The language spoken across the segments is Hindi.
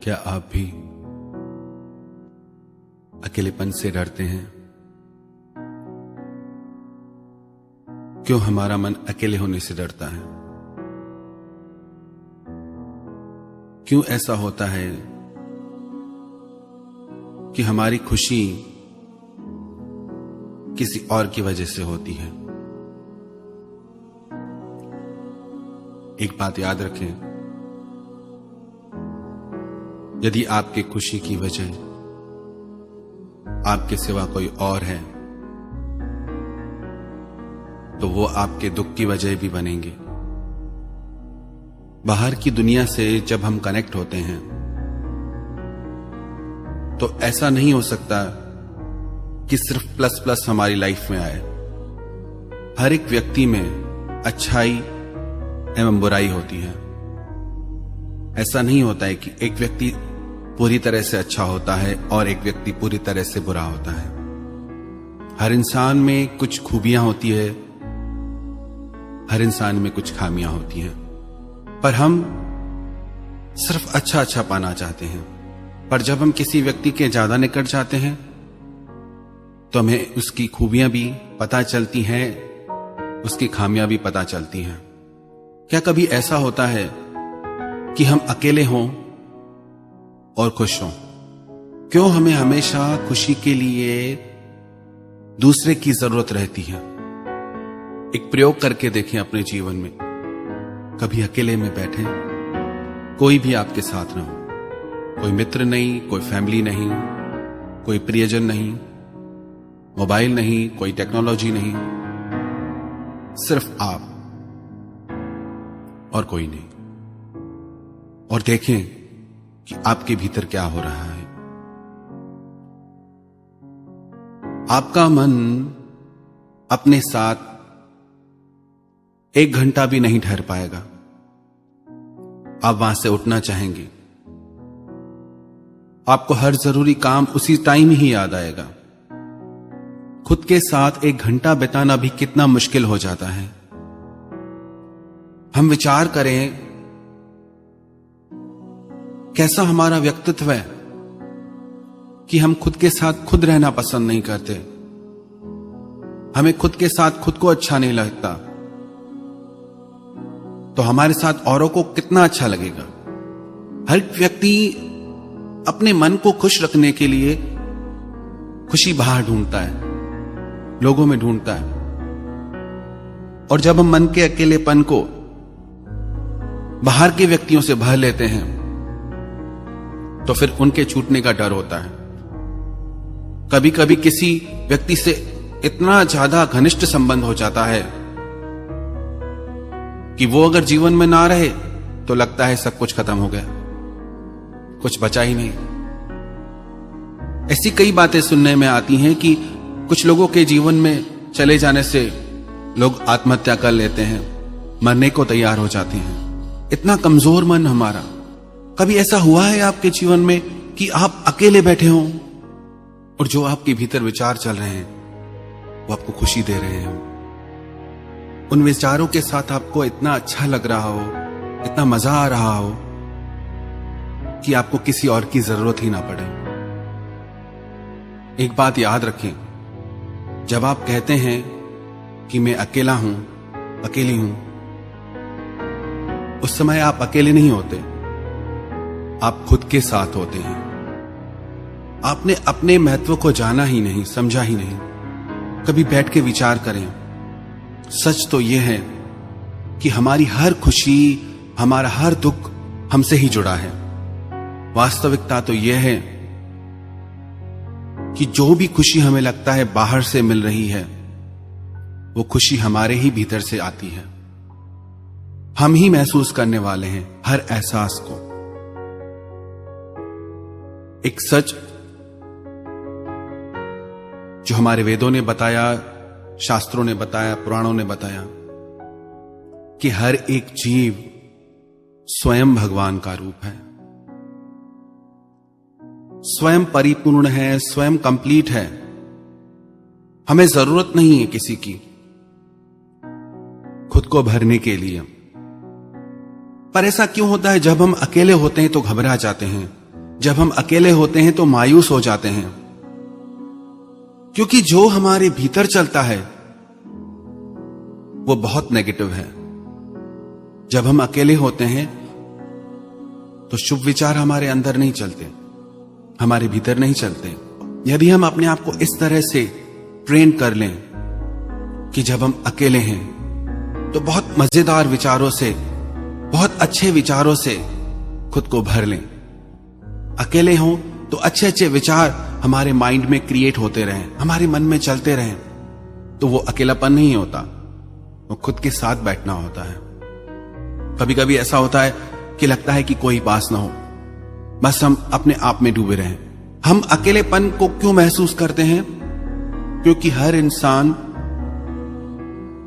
क्या आप भी अकेलेपन से डरते हैं? क्यों हमारा मन अकेले होने से डरता है? क्यों ऐसा होता है कि हमारी खुशी किसी और की वजह से होती है? एक बात याद रखें, यदि आपकी खुशी की वजह आपके सिवा कोई और है तो वो आपके दुख की वजह भी बनेंगे। बाहर की दुनिया से जब हम कनेक्ट होते हैं तो ऐसा नहीं हो सकता कि सिर्फ प्लस प्लस हमारी लाइफ में आए। हर एक व्यक्ति में अच्छाई एवं बुराई होती है। ऐसा नहीं होता है कि एक व्यक्ति पूरी तरह से अच्छा होता है और एक व्यक्ति पूरी तरह से बुरा होता है। हर इंसान में कुछ खूबियां होती है, हर इंसान में कुछ खामियां होती हैं, पर हम सिर्फ अच्छा अच्छा पाना चाहते हैं। पर जब हम किसी व्यक्ति के ज्यादा निकट जाते हैं तो हमें उसकी खूबियां भी पता चलती हैं, उसकी खामियां भी पता चलती हैं। क्या कभी ऐसा होता है कि हम अकेले हों और खुश हों? क्यों हमें हमेशा खुशी के लिए दूसरे की जरूरत रहती है? एक प्रयोग करके देखें अपने जीवन में। कभी अकेले में बैठे, कोई भी आपके साथ ना हो, कोई मित्र नहीं, कोई फैमिली नहीं, कोई प्रियजन नहीं, मोबाइल नहीं, कोई टेक्नोलॉजी नहीं, सिर्फ आप और कोई नहीं, और देखें कि आपके भीतर क्या हो रहा है। आपका मन अपने साथ 1 घंटा भी नहीं ठहर पाएगा। आप वहां से उठना चाहेंगे, आपको हर जरूरी काम उसी टाइम ही याद आएगा। खुद के साथ 1 घंटा बिताना भी कितना मुश्किल हो जाता है। हम विचार करें कैसा हमारा व्यक्तित्व है कि हम खुद के साथ खुद रहना पसंद नहीं करते। हमें खुद के साथ खुद को अच्छा नहीं लगता, तो हमारे साथ औरों को कितना अच्छा लगेगा। हर व्यक्ति अपने मन को खुश रखने के लिए खुशी बाहर ढूंढता है, लोगों में ढूंढता है, और जब हम मन के अकेलेपन को बाहर के व्यक्तियों से भर लेते हैं तो फिर उनके छूटने का डर होता है। कभी कभी किसी व्यक्ति से इतना ज्यादा घनिष्ठ संबंध हो जाता है कि वो अगर जीवन में ना रहे तो लगता है सब कुछ खत्म हो गया, कुछ बचा ही नहीं। ऐसी कई बातें सुनने में आती हैं कि कुछ लोगों के जीवन में चले जाने से लोग आत्महत्या कर लेते हैं, मरने को तैयार हो जाते हैं। इतना कमजोर मन हमारा। कभी ऐसा हुआ है आपके जीवन में कि आप अकेले बैठे हों और जो आपके भीतर विचार चल रहे हैं वो आपको खुशी दे रहे हैं? उन विचारों के साथ आपको इतना अच्छा लग रहा हो, इतना मजा आ रहा हो कि आपको किसी और की जरूरत ही ना पड़े। एक बात याद रखें, जब आप कहते हैं कि मैं अकेला हूं, अकेली हूं, उस समय आप अकेले नहीं होते, आप खुद के साथ होते हैं। आपने अपने महत्व को जाना ही नहीं, समझा ही नहीं। कभी बैठ के विचार करें। सच तो यह है कि हमारी हर खुशी, हमारा हर दुख हमसे ही जुड़ा है। वास्तविकता तो यह है कि जो भी खुशी हमें लगता है बाहर से मिल रही है, वो खुशी हमारे ही भीतर से आती है। हम ही महसूस करने वाले हैं हर एहसास को। एक सच जो हमारे वेदों ने बताया, शास्त्रों ने बताया, पुराणों ने बताया कि हर एक जीव स्वयं भगवान का रूप है, स्वयं परिपूर्ण है, स्वयं कंप्लीट है। हमें जरूरत नहीं है किसी की खुद को भरने के लिए। पर ऐसा क्यों होता है जब हम अकेले होते हैं तो घबरा जाते हैं, जब हम अकेले होते हैं तो मायूस हो जाते हैं, क्योंकि जो हमारे भीतर चलता है वो बहुत नेगेटिव है। जब हम अकेले होते हैं तो शुभ विचार हमारे अंदर नहीं चलते, हमारे भीतर नहीं चलते। यदि हम अपने आप को इस तरह से ट्रेन कर लें कि जब हम अकेले हैं तो बहुत मजेदार विचारों से, बहुत अच्छे विचारों से खुद को भर लें। अकेले हों तो अच्छे अच्छे विचार हमारे माइंड में क्रिएट होते रहें, हमारे मन में चलते रहें, तो वो अकेलापन नहीं होता, वो खुद के साथ बैठना होता है। कभी कभी ऐसा होता है कि लगता है कि कोई पास ना हो, बस हम अपने आप में डूबे रहें। हम अकेलेपन को क्यों महसूस करते हैं? क्योंकि हर इंसान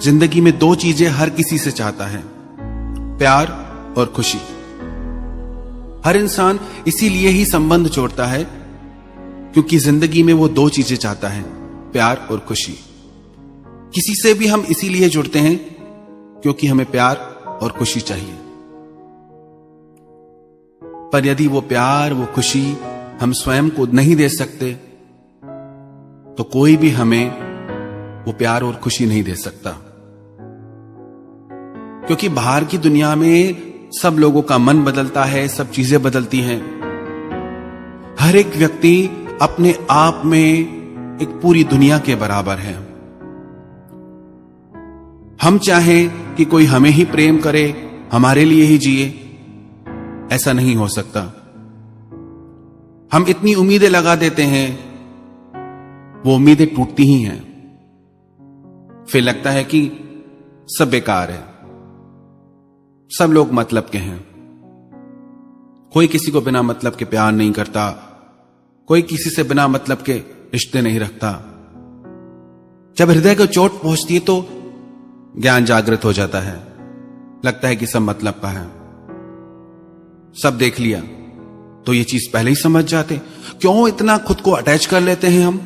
जिंदगी में दो चीजें हर किसी से चाहता है, प्यार और खुशी। हर इंसान इसीलिए ही संबंध जोड़ता है क्योंकि जिंदगी में वो दो चीजें चाहता है, प्यार और खुशी। किसी से भी हम इसीलिए जुड़ते हैं क्योंकि हमें प्यार और खुशी चाहिए। पर यदि वो प्यार, वो खुशी हम स्वयं को नहीं दे सकते तो कोई भी हमें वो प्यार और खुशी नहीं दे सकता। क्योंकि बाहर की दुनिया में सब लोगों का मन बदलता है, सब चीजें बदलती हैं। हर एक व्यक्ति अपने आप में एक पूरी दुनिया के बराबर है। हम चाहें कि कोई हमें ही प्रेम करे, हमारे लिए ही जिए, ऐसा नहीं हो सकता। हम इतनी उम्मीदें लगा देते हैं, वो उम्मीदें टूटती ही हैं। फिर लगता है कि सब बेकार है, सब लोग मतलब के हैं, कोई किसी को बिना मतलब के प्यार नहीं करता, कोई किसी से बिना मतलब के रिश्ते नहीं रखता। जब हृदय को चोट पहुंचती है तो ज्ञान जागृत हो जाता है, लगता है कि सब मतलब का है, सब देख लिया, तो ये चीज पहले ही समझ जाते। क्यों इतना खुद को अटैच कर लेते हैं हम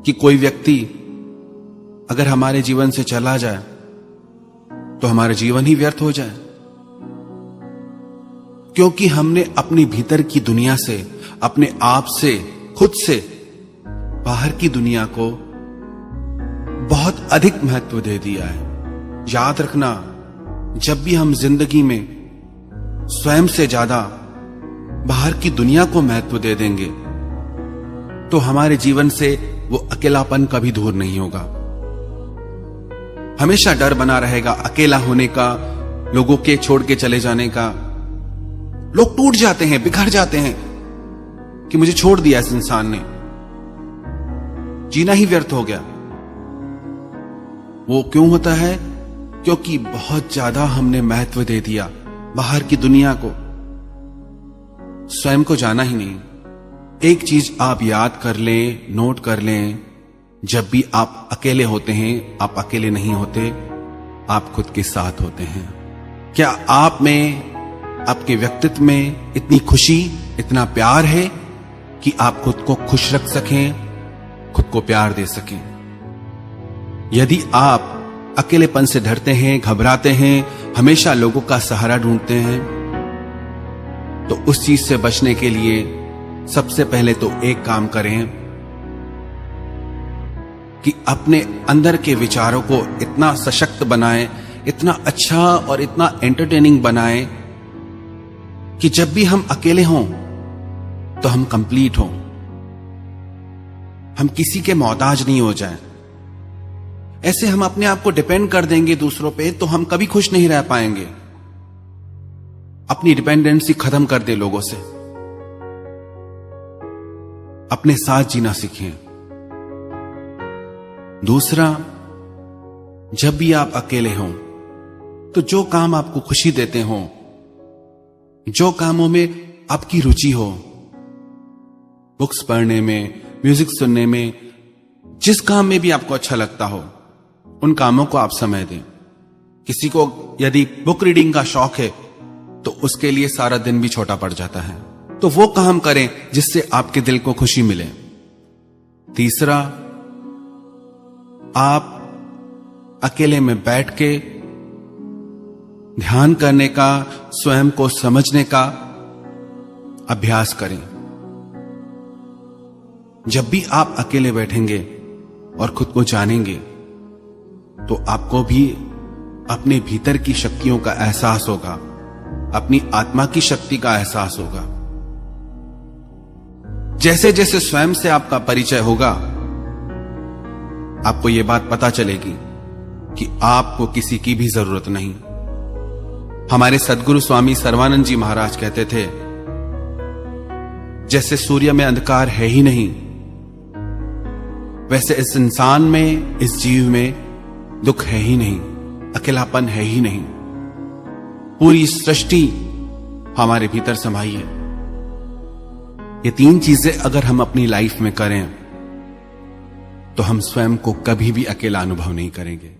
कि कोई व्यक्ति अगर हमारे जीवन से चला जाए तो हमारा जीवन ही व्यर्थ हो जाए? क्योंकि हमने अपने भीतर की दुनिया से, अपने आप से, खुद से बाहर की दुनिया को बहुत अधिक महत्व दे दिया है। याद रखना, जब भी हम जिंदगी में स्वयं से ज्यादा बाहर की दुनिया को महत्व दे देंगे तो हमारे जीवन से वो अकेलापन कभी दूर नहीं होगा। हमेशा डर बना रहेगा अकेला होने का, लोगों के छोड़ के चले जाने का। लोग टूट जाते हैं, बिखर जाते हैं कि मुझे छोड़ दिया इस इंसान ने, जीना ही व्यर्थ हो गया। वो क्यों होता है? क्योंकि बहुत ज्यादा हमने महत्व दे दिया बाहर की दुनिया को, स्वयं को जाना ही नहीं। एक चीज आप याद कर लें, नोट कर लें, जब भी आप अकेले होते हैं, आप अकेले नहीं होते, आप खुद के साथ होते हैं। क्या आप में, आपके व्यक्तित्व में इतनी खुशी, इतना प्यार है कि आप खुद को खुश रख सकें, खुद को प्यार दे सकें? यदि आप अकेलेपन से डरते हैं, घबराते हैं, हमेशा लोगों का सहारा ढूंढते हैं, तो उस चीज से बचने के लिए सबसे पहले तो एक काम करें कि अपने अंदर के विचारों को इतना सशक्त बनाएं, इतना अच्छा और इतना एंटरटेनिंग बनाएं कि जब भी हम अकेले हों तो हम कंप्लीट हों, हम किसी के मोहताज नहीं हो जाएं। ऐसे हम अपने आप को डिपेंड कर देंगे दूसरों पे तो हम कभी खुश नहीं रह पाएंगे। अपनी डिपेंडेंसी खत्म कर दे लोगों से, अपने साथ जीना सीखें। दूसरा, जब भी आप अकेले हों तो जो काम आपको खुशी देते हो, जो कामों में आपकी रुचि हो, बुक्स पढ़ने में, म्यूजिक सुनने में, जिस काम में भी आपको अच्छा लगता हो, उन कामों को आप समय दें। किसी को यदि बुक रीडिंग का शौक है तो उसके लिए सारा दिन भी छोटा पड़ जाता है, तो वो काम करें जिससे आपके दिल को खुशी मिले। तीसरा, आप अकेले में बैठ के ध्यान करने का, स्वयं को समझने का अभ्यास करें। जब भी आप अकेले बैठेंगे और खुद को जानेंगे तो आपको भी अपने भीतर की शक्तियों का एहसास होगा, अपनी आत्मा की शक्ति का एहसास होगा। जैसे जैसे स्वयं से आपका परिचय होगा, आपको यह बात पता चलेगी कि आपको किसी की भी जरूरत नहीं। हमारे सद्गुरु स्वामी सर्वानंद जी महाराज कहते थे, जैसे सूर्य में अंधकार है ही नहीं, वैसे इस इंसान में, इस जीव में दुख है ही नहीं, अकेलापन है ही नहीं। पूरी सृष्टि हमारे भीतर समाई है। ये तीन चीजें अगर हम अपनी लाइफ में करें तो हम स्वयं को कभी भी अकेला अनुभव नहीं करेंगे।